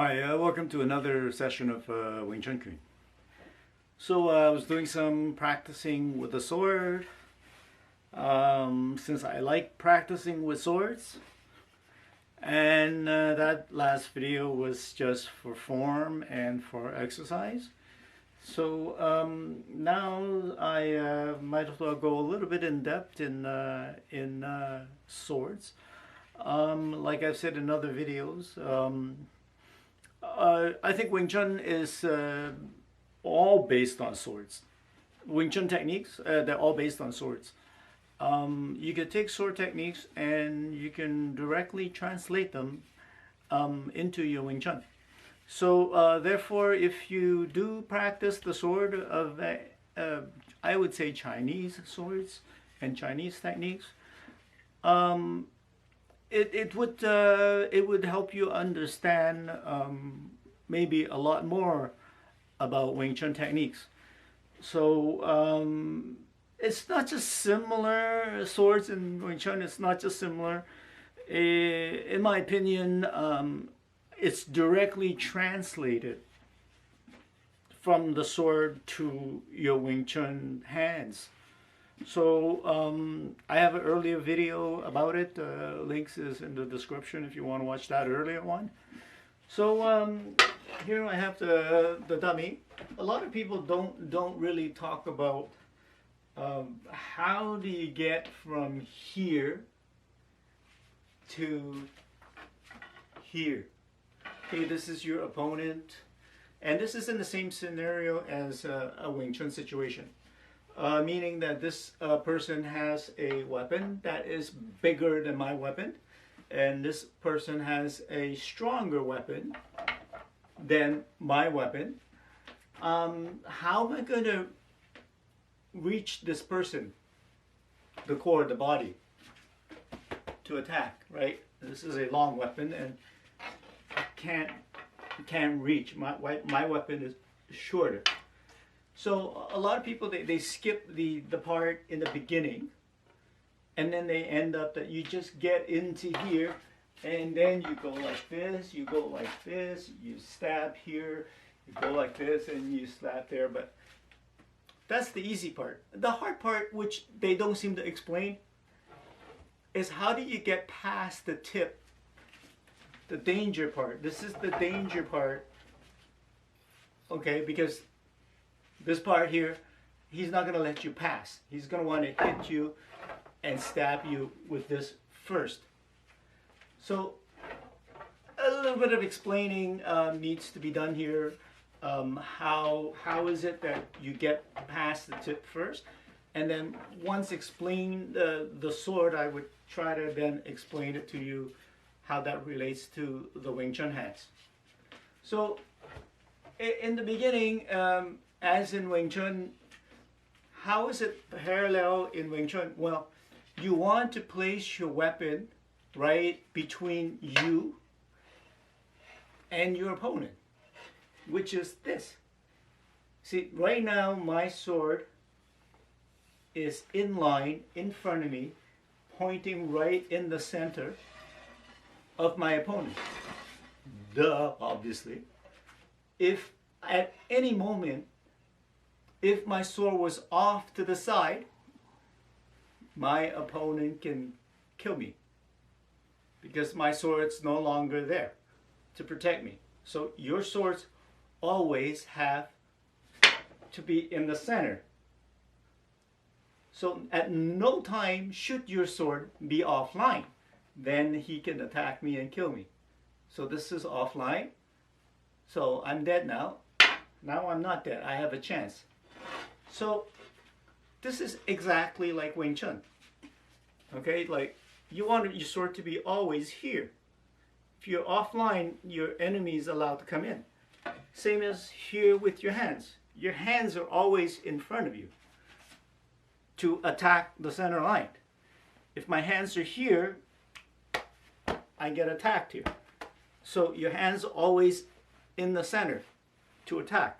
Hi, welcome to another session of Wing Chun. So I was doing some practicing with the sword. Since I like practicing with swords, and that last video was just for form and for exercise. So now I might as well go a little bit in depth in swords. Like I've said in other videos. I think Wing Chun is all based on swords. Wing Chun techniques, they're all based on swords. You can take sword techniques and you can directly translate them into your Wing Chun. So therefore, if you do practice the sword of, I would say Chinese swords and Chinese techniques, it would help you understand maybe a lot more about Wing Chun techniques. So it's not just similar swords in Wing Chun. It's not just similar. In my opinion, it's directly translated from the sword to your Wing Chun hands. So I have an earlier video about it. Links is in the description if you want to watch that earlier one. So here I have the dummy. A lot of people don't really talk about how do you get from here to here. Okay, this is your opponent, and this is in the same scenario as a Wing Chun situation. Meaning that this person has a weapon that is bigger than my weapon, and this person has a stronger weapon than my weapon. How am I going to reach this person, the core, the body, to attack, right? This is a long weapon, and I can't reach. My weapon is shorter. So a lot of people, they skip the part in the beginning, and then they end up that you just get into here, and then you go like this, you go like this, you stab here, you go like this, and you stab there. But that's the easy part. The hard part, which they don't seem to explain, is how do you get past the tip, the danger part. This is the danger part, okay, because this part here, he's not going to let you pass. He's going to want to hit you and stab you with this first. So a little bit of explaining needs to be done here. How is it that you get past the tip first? And then once explain the sword, I would try to then explain it to you how that relates to the Wing Chun hands. So in the beginning, as in Wing Chun, how is it parallel in Wing Chun? Well, you want to place your weapon right between you and your opponent, which is this. See, right now my sword is in line in front of me, pointing right in the center of my opponent. Duh, obviously. If at any moment, if my sword was off to the side, my opponent can kill me because my sword's no longer there to protect me. So your swords always have to be in the center. So at no time should your sword be offline. Then he can attack me and kill me. So this is offline. So I'm dead now. Now I'm not dead. I have a chance. So this is exactly like Wing Chun. Okay, like you want your sword to be always here. If you're offline, your enemy is allowed to come in. Same as here with your hands. Your hands are always in front of you to attack the center line. If my hands are here, I get attacked here. So your hands are always in the center to attack.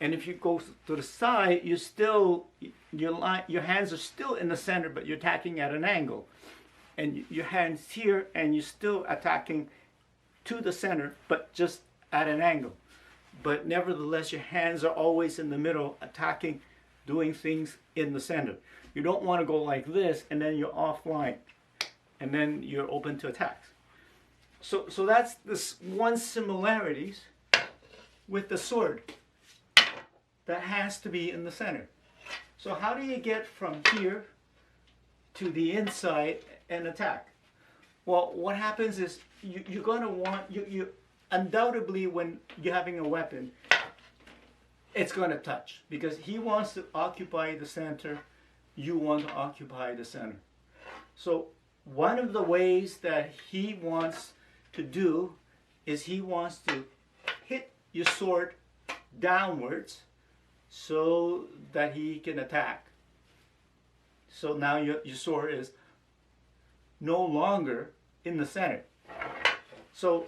And if you go to the side, you still, your hands are still in the center, but you're attacking at an angle. And your hands here, and you're still attacking to the center, but just at an angle. But nevertheless, your hands are always in the middle, attacking, doing things in the center. You don't want to go like this and then you're offline and then you're open to attacks. So that's this one similarities with the sword that has to be in the center. So how do you get from here to the inside and attack? Well, what happens is you're going to want, you undoubtedly when you're having a weapon, it's going to touch because he wants to occupy the center, you want to occupy the center. So one of the ways that he wants to do is he wants to hit your sword downwards so that he can attack. So now your sword is no longer in the center. So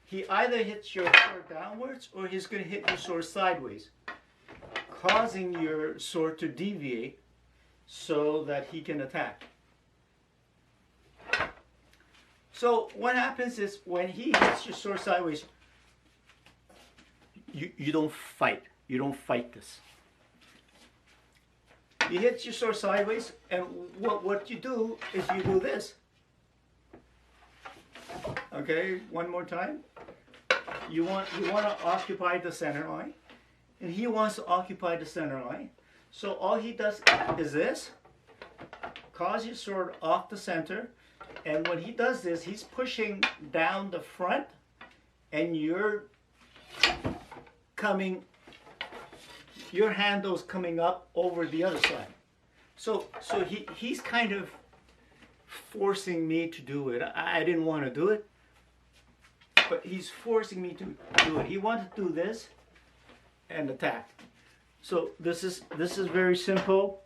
he either hits your sword downwards or he's going to hit your sword sideways, causing your sword to deviate so that he can attack. So what happens is when he hits your sword sideways, you don't fight. You don't fight this. You hit your sword sideways, and what you do is you do this. Okay, one more time. You want to occupy the center line, and he wants to occupy the center line. So all he does is this, cause your sword off the center, and when he does this, he's pushing down the front, and you're coming, your handle's coming up over the other side. So he's kind of forcing me to do it. I didn't want to do it, but he's forcing me to do it. He wants to do this and attack. So this is very simple,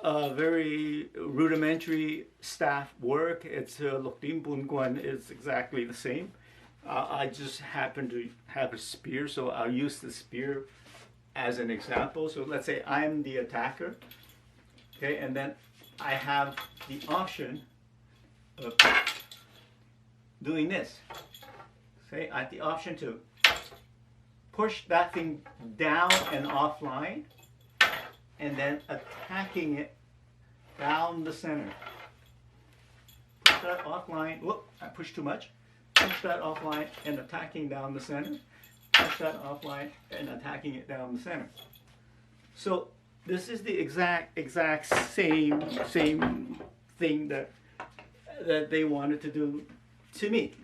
very rudimentary staff work. It's Lok Tim Bun Guan is exactly the same. I just happen to have a spear, so I'll use the spear as an example. So let's say I'm the attacker, okay, and then I have the option of doing this. Okay, I have the option to push that thing down and offline, and then attacking it down the center. Push that offline. Whoop! I pushed too much. Push that offline and attacking down the center. Push that offline and attacking it down the center. So this is the exact same thing that they wanted to do to me.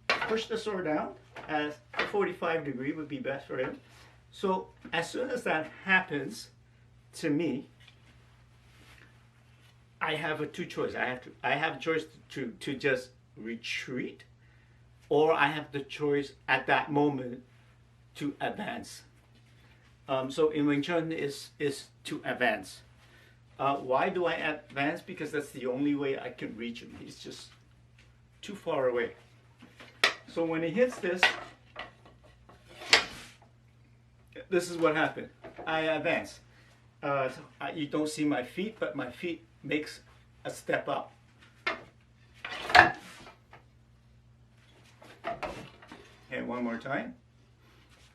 Push the sword down as a 45 degree would be best for him. So as soon as that happens to me, I have two choices. I have a choice to just retreat, or I have the choice at that moment to advance. So in Wing Chun is to advance. Why do I advance? Because that's the only way I can reach him. He's just too far away. So when he hits this is what happened. I advance. You don't see my feet, but my feet makes a step up. And one more time.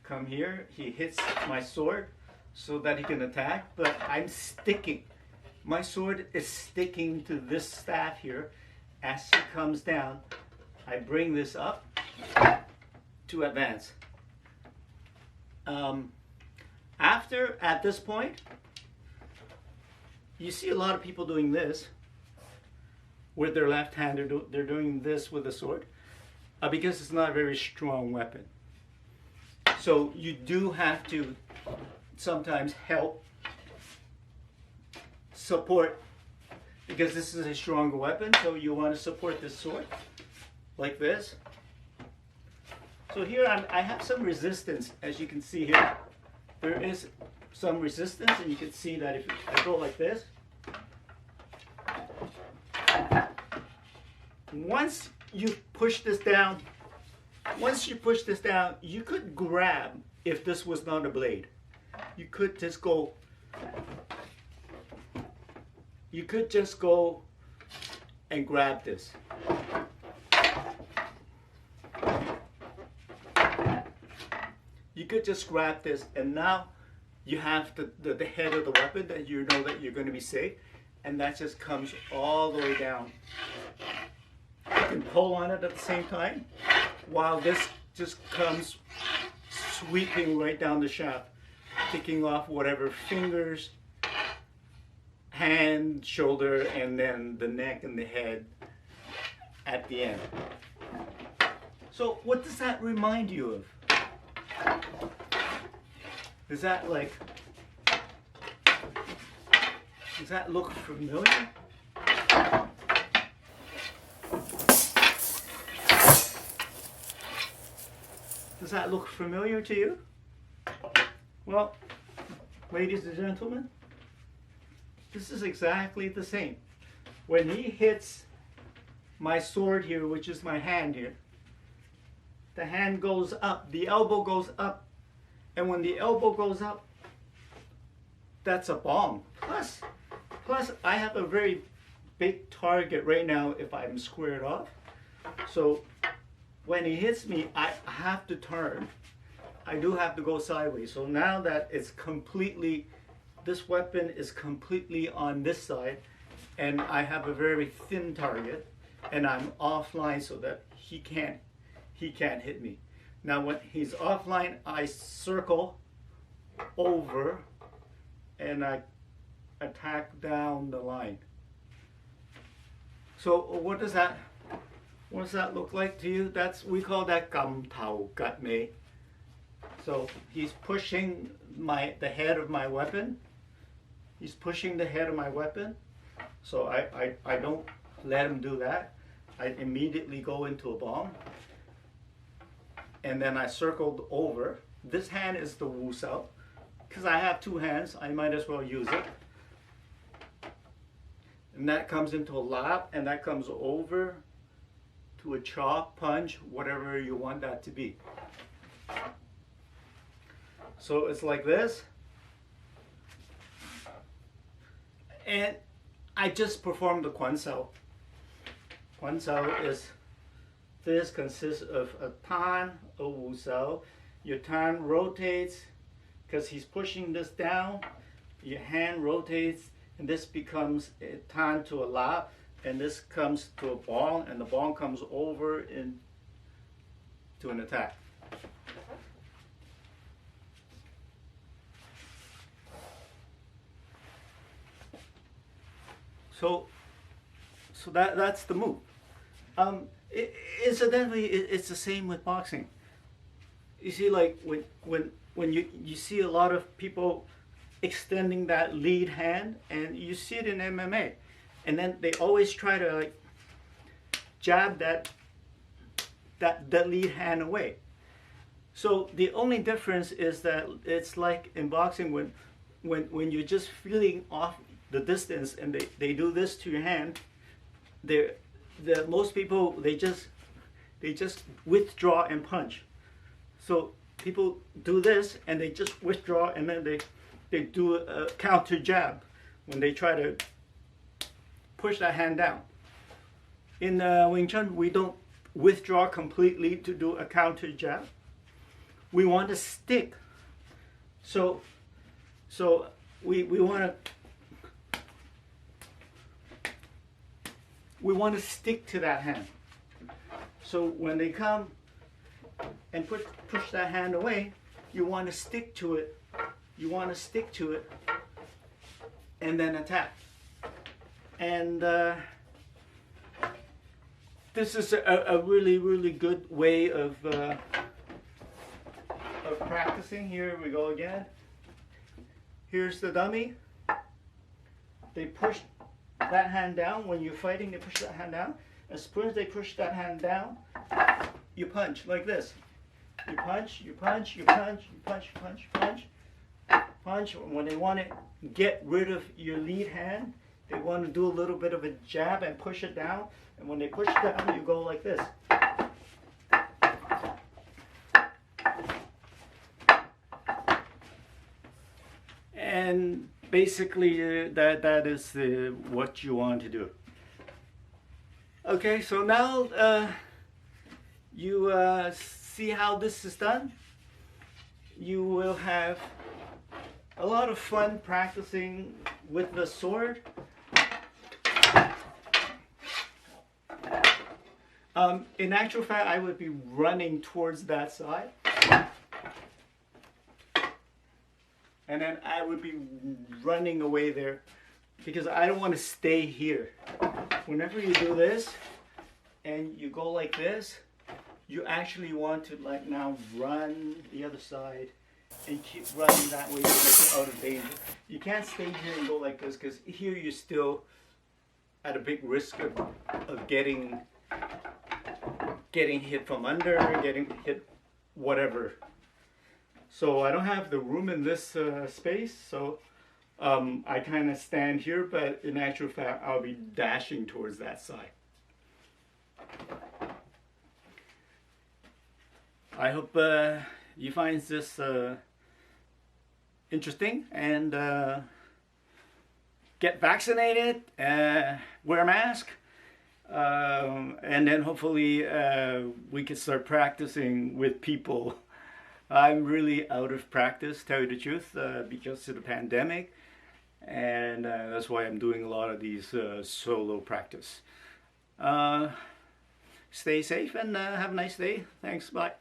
Come here. He hits my sword so that he can attack, but I'm sticking. My sword is sticking to this staff here. As he comes down, I bring this up to advance. At this point, you see a lot of people doing this with their left hand. They're doing this with the sword because it's not a very strong weapon. So you do have to sometimes help support, because this is a stronger weapon, so you want to support this sword like this. So here I have some resistance, as you can see here. There is some resistance, and you can see that if I go like this, once you push this down, you could grab, if this was not a blade, you could just go and grab this. could just grab this, and now you have the head of the weapon that you know that you're going to be safe, and that just comes all the way down. You can pull on it at the same time, while this just comes sweeping right down the shaft, picking off whatever fingers, hand, shoulder, and then the neck and the head at the end. So what does that remind you of? Is that like, does that look familiar? Does that look familiar to you? Well, ladies and gentlemen, this is exactly the same. When he hits my sword here, which is my hand here, the hand goes up, the elbow goes up, and when the elbow goes up, that's a bomb. Plus I have a very big target right now if I'm squared off. So when he hits me, I have to turn. I do have to go sideways. So now that it's completely, this weapon is completely on this side, and I have a very thin target, and I'm offline so that he can't hit me. Now when he's offline, I circle over and I attack down the line. So what does that look like to you? We call that gam tao gat mei. So he's pushing the head of my weapon. He's pushing the head of my weapon. So I don't let him do that. I immediately go into a bomb. And then I circled over. This hand is the Wu Sao. Because I have two hands, I might as well use it. And that comes into a lap, and that comes over to a chop, punch, whatever you want that to be. So it's like this. And I just performed the Quan Sao. Quan Sao is, this consists of a tan, a Wu Sao. Your tan rotates because he's pushing this down. Your hand rotates, and this becomes a tan to a lap, and this comes to a ball, and the ball comes over into an attack. So that's the move. Incidentally, it's the same with boxing. You see, like when you see a lot of people extending that lead hand, and you see it in MMA, and then they always try to like jab that lead hand away. So the only difference is that it's like in boxing when you're just feeling off the distance and they do this to your hand, most people they just withdraw and punch. So people do this and they just withdraw, and then they do a counter jab when they try to push that hand down. In Wing Chun, we don't withdraw completely to do a counter jab. We want to stick. So we want to stick to that hand. So when they come and push that hand away, you want to stick to it. You want to stick to it and then attack. And this is a really, really good way of practicing. Here we go again. Here's the dummy. They push that hand down. When you're fighting, they push that hand down. As soon as they push that hand down, you punch like this. You punch, you punch, you punch, you punch, punch, punch, punch. When they want to get rid of your lead hand, they want to do a little bit of a jab and push it down. And when they push it down, you go like this. And basically, that is what you want to do. Okay, so now you see how this is done. you will have a lot of fun practicing with the sword. In actual fact, I would be running towards that side. And then I would be running away there because I don't want to stay here. Whenever you do this and you go like this, you actually want to like now run the other side and keep running that way to get out of danger. You can't stay here and go like this because here you're still at a big risk of getting hit from under, getting hit whatever. So I don't have the room in this space, so I kind of stand here, but in actual fact I'll be dashing towards that side. I hope you find this interesting, and get vaccinated, wear a mask, and then hopefully we can start practicing with people. I'm really out of practice, tell you the truth, because of the pandemic, and that's why I'm doing a lot of these solo practice. Stay safe and have a nice day. Thanks, bye.